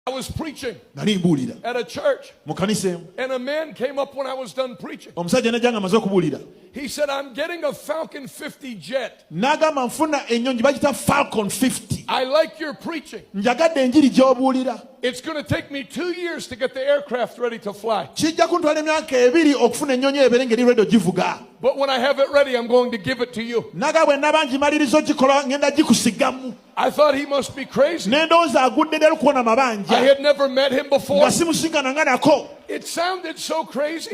I was preaching at a church, and a man came up when I was done preaching. He said, I'm getting a Falcon 50 jet. Falcon 50. I like your preaching. It's going to take me 2 years to get the aircraft ready to fly. But when I have it ready, I'm going to give it to you. I thought he must be crazy. I had never met him before. It sounded so crazy.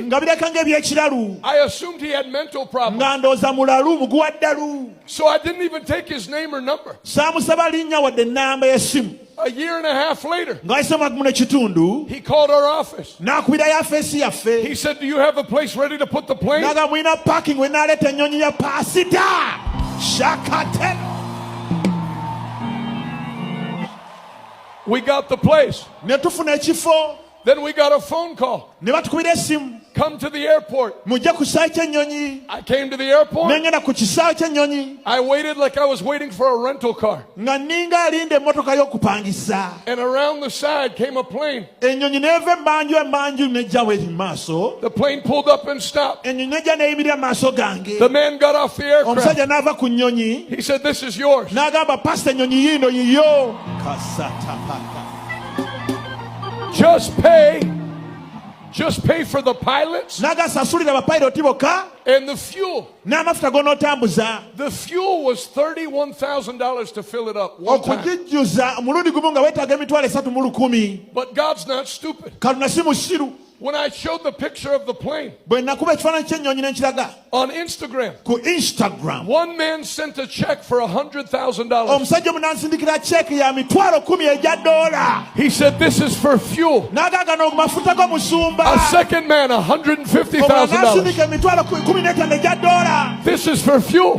I assumed he had mental problems. So I didn't even take his name or number. A year and a half later, he called our office. He said, do you have a place ready to put the plane? We got the place. Then we got a phone call. Come to the airport. I came to the airport. I waited like I was waiting for a rental car. And around the side came a plane. The plane pulled up and stopped. The man got off the aircraft. He said, this is yours. Just pay for the pilots and the fuel. The fuel was $31,000 to fill it up one time. But God's not stupid. When I showed the picture of the plane on Instagram, one man sent a check for $100,000. He said, this is for fuel. A second man, $150,000. This is for fuel.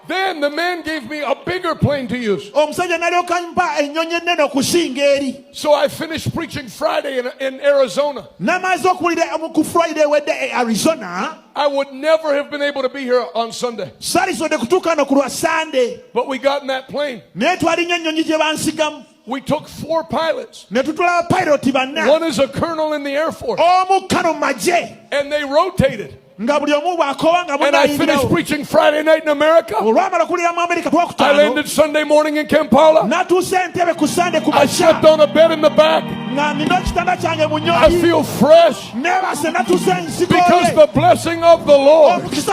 Then the man gave me a bigger plane to use. So I finished preaching Friday in Arizona. I would never have been able to be here on Sunday. But we got in that plane. We took 4 pilots. One is a colonel in the Air Force. And they rotated. And I finished preaching Friday night in America. I landed Sunday morning in Kampala. I slept on a bed in the back. I feel fresh because the blessing of the Lord is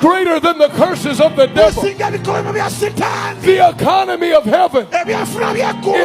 greater than the curses of the devil. The economy of heaven